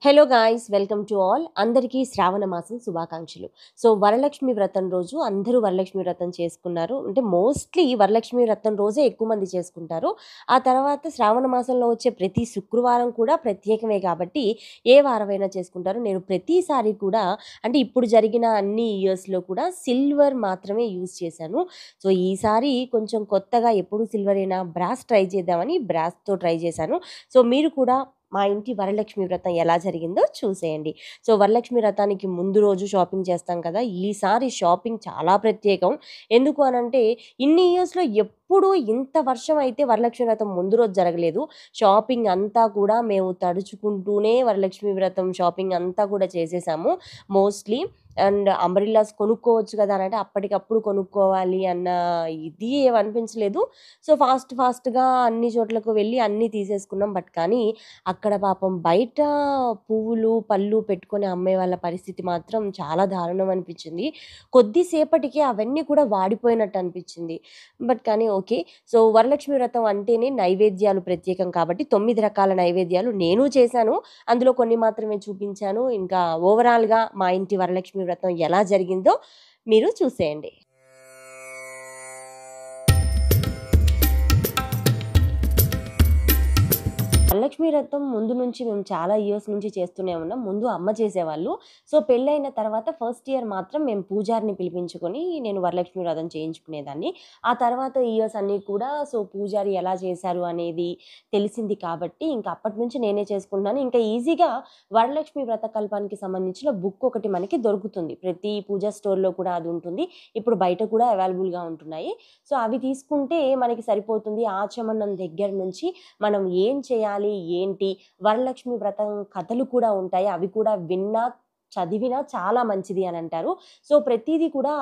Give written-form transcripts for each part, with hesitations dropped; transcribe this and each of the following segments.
Hello guys welcome to all అందరికీ శ్రావణ మాసం శుభాకాంక్షలు. సో వరలక్ష్మి వ్రతం రోజు అందరూ వరలక్ష్మి వ్రతం చేసుకున్నారు. అంటే మోస్ట్లీ వరలక్ష్మి వ్రతం రోజే ఎక్కువ మంది చేసుకుంటారు. ఆ తర్వాత శ్రావణ మాసంలో వచ్చే ప్రతి శుక్రవారం కూడా ప్రత్యేకమే కాబట్టి ఏ వారమైనా చేసుకుంటారు. నేను ప్రతిసారి కూడా అంటే ఇప్పుడు జరిగిన అన్ని ఇయర్స్‌లో కూడా సిల్వర్ మాత్రమే యూజ్ చేశాను. సో ఈసారి కొంచెం కొత్తగా ఎప్పుడు సిల్వరేనా బ్రాస్ ట్రై చేద్దామని బ్రాస్‌తో ట్రై చేశాను. సో మీరు కూడా మా ఇంటి వరలక్ష్మి వ్రతం ఎలా జరిగిందో చూసేయండి. సో వరలక్ష్మి వ్రతానికి ముందు రోజు షాపింగ్ చేస్తాం కదా! ఈసారి షాపింగ్ చాలా ప్రత్యేకం. ఎందుకు అనంటే ఇన్ని ఇయర్స్‌లో ఎప్పుడూ ఇంత వర్షం అయితే వరలక్ష్మి వ్రతం ముందు రోజు జరగలేదు. షాపింగ్ అంతా కూడా మేము తడుచుకుంటూనే వరలక్ష్మి వ్రతం షాపింగ్ అంతా కూడా చేసేసాము మోస్ట్‌లీ. అండ్ అంబ్రెల్లాస్ కొనుక్కోవచ్చు కదా! అనంటే అప్పటికప్పుడు కొనుక్కోవాలి అన్న ఇది ఏమనిపించలేదు. సో ఫాస్ట్‌గా అన్ని చోట్లకు వెళ్ళి అన్నీ తీసేసుకున్నాం. బట్ కానీ అక్కడ పాపం బయట పువ్వులు, పళ్ళు పెట్టుకొని అమ్మే వాళ్ళ పరిస్థితి మాత్రం చాలా దారుణం అనిపించింది. కొద్దిసేపటికి అవన్నీ కూడా వాడిపోయినట్టు అనిపించింది. బట్ కానీ ఓకే. సో వరలక్ష్మి వ్రతం అంటేనే నైవేద్యాలు ప్రత్యేకం కాబట్టి 9 రకాల నైవేద్యాలు నేను చేశాను. అందులో కొన్ని మాత్రమే చూపించాను. ఇంకా ఓవరాల్‌గా మా ఇంటి వరలక్ష్మి వ్రతం ఎలా జరిగిందో మీరు చూసేయండి. వరలక్ష్మి వ్రతం ముందు నుంచి మేము చాలా ఇయర్స్ నుంచి చేస్తూనే ఉన్నాం. ముందు అమ్మ చేసేవాళ్ళు. సో పెళ్ళైన తర్వాత ఫస్ట్ ఇయర్ మాత్రం మేము పూజారిని పిలిపించుకొని నేను వరలక్ష్మి వ్రతం చేయించుకునేదాన్ని. ఆ తర్వాత ఇయర్స్ అన్నీ కూడా సో పూజారి ఎలా చేశారు అనేది తెలిసింది కాబట్టి ఇంక అప్పటినుంచి నేనే చేసుకుంటున్నాను. ఇంకా ఈజీగా వరలక్ష్మి వ్రత కల్పానికి సంబంధించిన బుక్ ఒకటి మనకి దొరుకుతుంది. ప్రతి పూజా స్టోర్‌లో కూడా అది ఉంటుంది. ఇప్పుడు బయట కూడా అవైలబుల్‌గా ఉంటున్నాయి. సో అవి తీసుకుంటే మనకి సరిపోతుంది. ఆచమనం దగ్గర నుంచి మనం ఏం చేయాలి, ఏంటి, వరలక్ష్మి వ్రతం కథలు కూడా ఉంటాయి. అవి కూడా విన్నా, చదివినా చాలా మంచిది అని అంటారు. సో ప్రతీది కూడా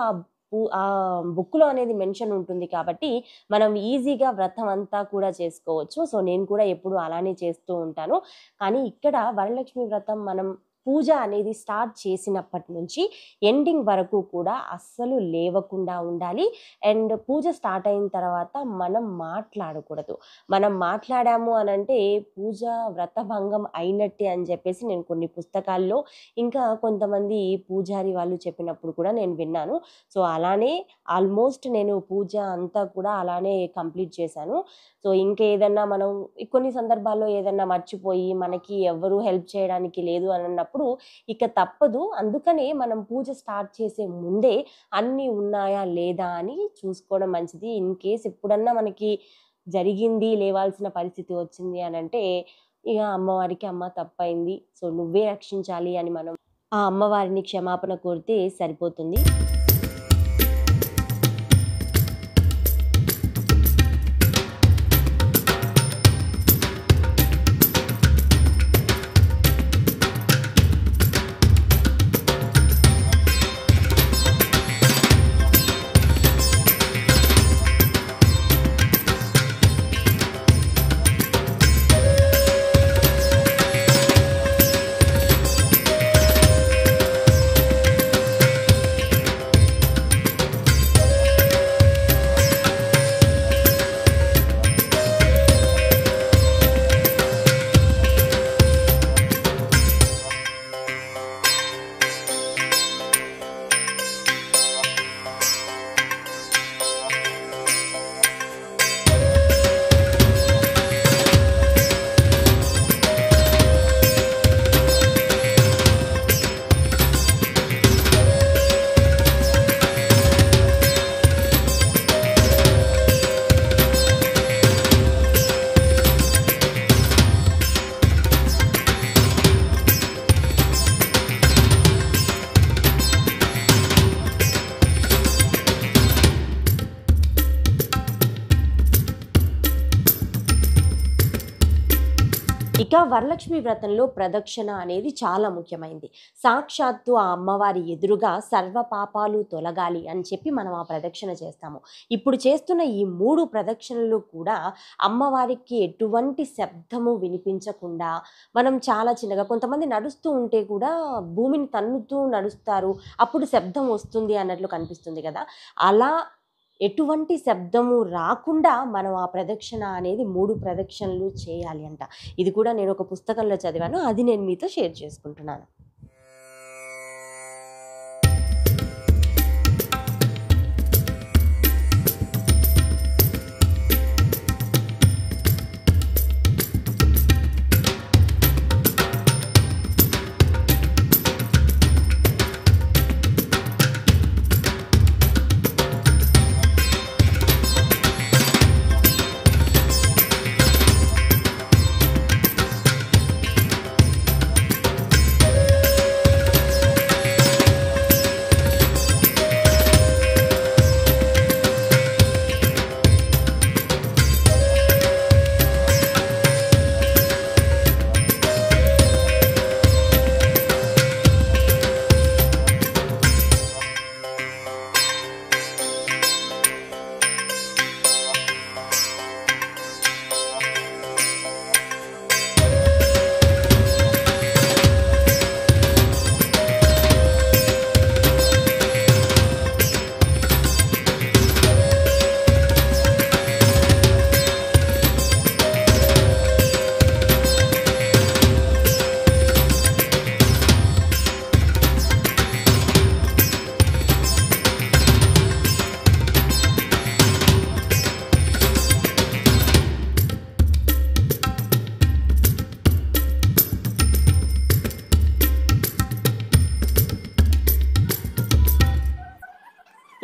బుక్‌లో అనేది మెన్షన్ ఉంటుంది కాబట్టి మనం ఈజీగా వ్రతం అంతా కూడా చేసుకోవచ్చు. సో నేను కూడా ఎప్పుడూ అలానే చేస్తూ ఉంటాను. కానీ ఇక్కడ వరలక్ష్మి వ్రతం మనం పూజ అనేది స్టార్ట్ చేసినప్పటి నుంచి ఎండింగ్ వరకు కూడా అస్సలు లేవకుండా ఉండాలి. అండ్ పూజ స్టార్ట్ అయిన తర్వాత మనం మాట్లాడకూడదు. మనం మాట్లాడాము అనంటే పూజ వ్రతభంగం అయినట్టే అని చెప్పేసి నేను కొన్ని పుస్తకాల్లో ఇంకా కొంతమంది పూజారి వాళ్ళు చెప్పినప్పుడు కూడా నేను విన్నాను. సో అలానే ఆల్మోస్ట్ నేను పూజ అంతా కూడా అలానే కంప్లీట్ చేశాను. సో ఇంకేదన్నా మనం కొన్ని సందర్భాల్లో ఏదన్నా మర్చిపోయి మనకి ఎవ్వరు హెల్ప్ చేయడానికి లేదు అనన్నప్పుడు ఇక తప్పదు. అందుకనే మనం పూజ స్టార్ట్ చేసే ముందే అన్నీ ఉన్నాయా లేదా అని చూసుకోవడం మంచిది. ఇన్ కేస్ ఎప్పుడన్నా మనకి జరిగింది, లేవాల్సిన పరిస్థితి వచ్చింది అనంటే ఇగ అమ్మవారికి అమ్మ తప్పయింది. సో నువ్వే రక్షించాలి అని మనం ఆ అమ్మవారిని క్షమాపణ కోరితే సరిపోతుంది. ఇక వరలక్ష్మి వ్రతంలో ప్రదక్షిణ అనేది చాలా ముఖ్యమైంది. సాక్షాత్తు ఆ అమ్మవారి ఎదురుగా సర్వ పాపాలు తొలగాలి అని చెప్పి మనం ఆ ప్రదక్షిణ చేస్తాము. ఇప్పుడు చేస్తున్న ఈ 3 ప్రదక్షిణలు కూడా అమ్మవారికి ఎటువంటి శబ్దము వినిపించకుండా మనం చాలా చిన్నగా కొంతమంది నడుస్తూ ఉంటే కూడా భూమిని తన్నుతూ నడుస్తారు. అప్పుడు శబ్దం వస్తుంది అన్నట్లు కనిపిస్తుంది కదా! అలా ఎటువంటి శబ్దము రాకుండా మనం ఆ ప్రదక్షిణ అనేది 3 ప్రదక్షిణలు చేయాలి అంట. ఇది కూడా నేను ఒక పుస్తకంలో చదివాను. అది నేను మీతో షేర్ చేసుకుంటున్నాను.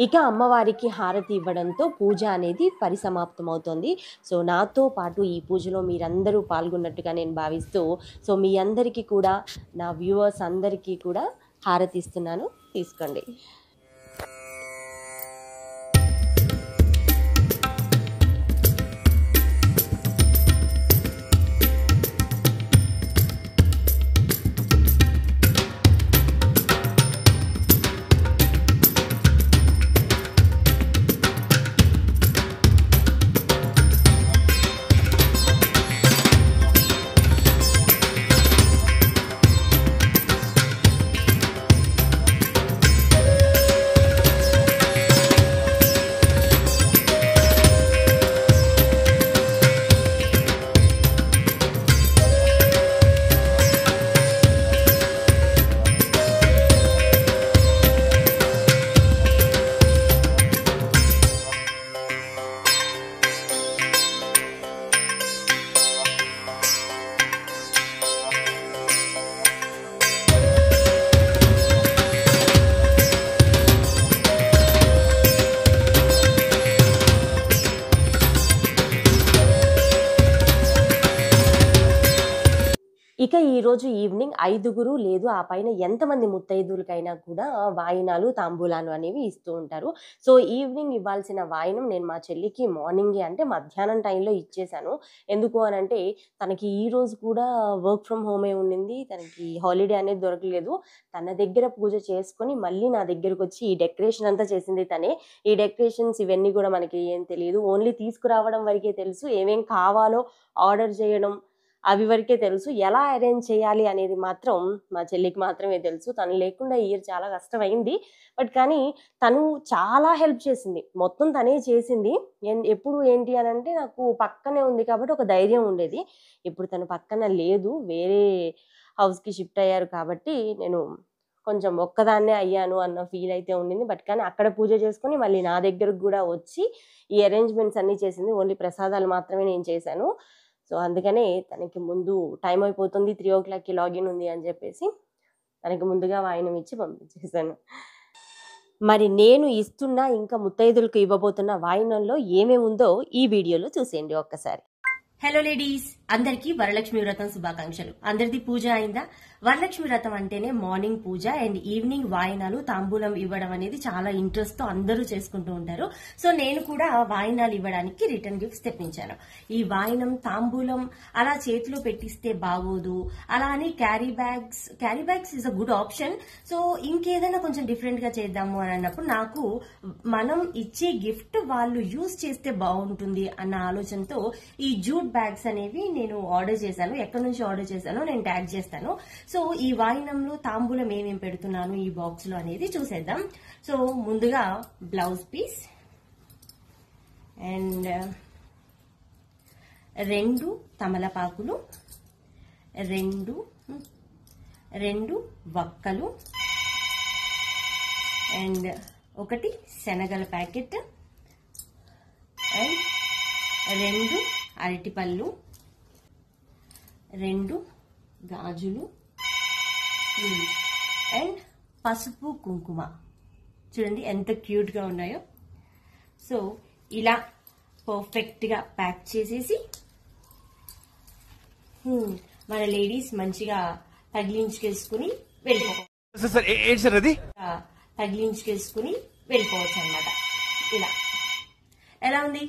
ఇక అమ్మవారికి హారతి ఇవ్వడంతో పూజ అనేది పరిసమాప్తమవుతుంది. సో నాతో పాటు ఈ పూజలో మీరందరూ పాల్గొన్నట్టుగా నేను భావిస్తూ, సో మీ అందరికీ కూడా, నా వ్యూవర్స్ అందరికీ కూడా హారతి ఇస్తున్నాను. తీసుకోండి. ఇక ఈరోజు ఈవినింగ్ 5గురు లేదు ఆ పైన ఎంతమంది ముత్తైదులకైనా కూడా వాయినాలు, తాంబూలాలు అనేవి ఇస్తూ ఉంటారు. సో ఈవినింగ్ ఇవ్వాల్సిన వాయినం నేను మా చెల్లికి మార్నింగే అంటే మధ్యాహ్నం టైంలో ఇచ్చేసాను. ఎందుకు అనంటే తనకి ఈరోజు కూడా వర్క్ ఫ్రమ్ హోమే ఉండింది. తనకి హాలిడే అనేది దొరకలేదు. తన దగ్గర పూజ చేసుకొని మళ్ళీ నా దగ్గరకొచ్చి ఈ డెకరేషన్ అంతా చేసింది తనే. ఈ డెకరేషన్స్ ఇవన్నీ కూడా మనకి ఏం తెలీదు. ఓన్లీ తీసుకురావడం వరకే తెలుసు. ఏమేం కావాలో ఆర్డర్ చేయడం అవి వరకే తెలుసు. ఎలా అరేంజ్ చేయాలి అనేది మాత్రం మా చెల్లికి మాత్రమే తెలుసు. తను లేకుండా ఈ ఇయర్ చాలా కష్టమైంది. బట్ కానీ తను చాలా హెల్ప్ చేసింది. మొత్తం తనే చేసింది. ఎప్పుడు ఏంటి అనంటే నాకు పక్కనే ఉంది కాబట్టి ఒక ధైర్యం ఉండేది. ఇప్పుడు తను పక్కన లేదు. వేరే హౌస్‌కి షిఫ్ట్ అయ్యారు కాబట్టి నేను కొంచెం ఒక్కదాన్నే అయ్యాను అన్న ఫీల్ అయితే ఉండింది. బట్ కానీ అక్కడ పూజ చేసుకొని మళ్ళీ నా దగ్గరకు గూడా వచ్చి ఈ అరేంజ్‌మెంట్స్ అన్నీ చేసింది. ఓన్లీ ప్రసాదాలు మాత్రమే నేను చేశాను. సో అందుకనే తనకి ముందు టైం అయిపోతుంది 3:00కి లాగిన్ ఉంది అని చెప్పేసి తనకి ముందుగా వాయినం ఇచ్చి పంపించేశాను. మరి నేను ఇస్తున్న ఇంకా ముత్తైదులకు ఇవ్వబోతున్న వాయినంలో ఏమేమి ఉందో ఈ వీడియోలో చూసేయండి ఒక్కసారి. హలో లేడీస్, అందరికీ వరలక్ష్మి వ్రతం శుభాకాంక్షలు. అందరిది పూజ అయిందా? వరలక్ష్మి వ్రతం అంటేనే మార్నింగ్ పూజ అండ్ ఈవినింగ్ వాయినాలు, తాంబూలం ఇవ్వడం అనేది చాలా ఇంట్రెస్ట్ తో అందరూ చేసుకుంటూ ఉంటారు. సో నేను కూడా వాయినాలు ఇవ్వడానికి రిటర్న్ గిఫ్ట్స్ తెప్పించాను. ఈ వాయినం, తాంబూలం అలా చేతిలో పెట్టిస్తే బాగోదు, అలా అని carry bags is a good option. So ఇంకేదైనా కొంచెం డిఫరెంట్ గా చేద్దాము అని అన్నప్పుడు నాకు మనం ఇచ్చే గిఫ్ట్ వాళ్ళు యూజ్ చేస్తే బాగుంటుంది అన్న ఆలోచనతో ఈ జూట్ బ్యాగ్స్ అనేవి నేను ఆర్డర్ చేశాను. ఎక్కడి నుంచి ఆర్డర్ చేశానో నేను ట్యాగ్ చేస్తాను. సో ఈ వాయినంలో తాంబూలం ఏమేమి పెడుతున్నాను ఈ బాక్స్ లో అనేది చూసేద్దాం. సో ముందుగా బ్లౌజ్ పీస్, అండ్ 2 తమలపాకులు, 2 వక్కలు, అండ్ 1 శనగల ప్యాకెట్, అండ్ 2 అరటిపళ్ళు, 2 గాజులు, అండ్ పసుపు కుంకుమ. చూడండి ఎంత క్యూట్గా ఉన్నాయో. సో ఇలా పర్ఫెక్ట్గా ప్యాక్ చేసేసి మన లేడీస్ మంచిగా తగిలించుకేసుకుని వెళ్ళిపోవచ్చు అనమాట. ఇలా ఎలా ఉంది?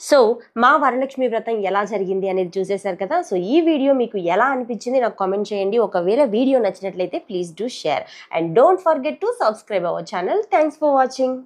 సో మా వరలక్ష్మి వ్రతం ఎలా జరిగింది అనేది చూసేశారు కదా. సో ఈ వీడియో మీకు ఎలా అనిపించింది నాకు కామెంట్ చేయండి. ఒకవేళ వీడియో నచ్చినట్లయితే please do share and don't forget to subscribe our channel. Thanks for watching.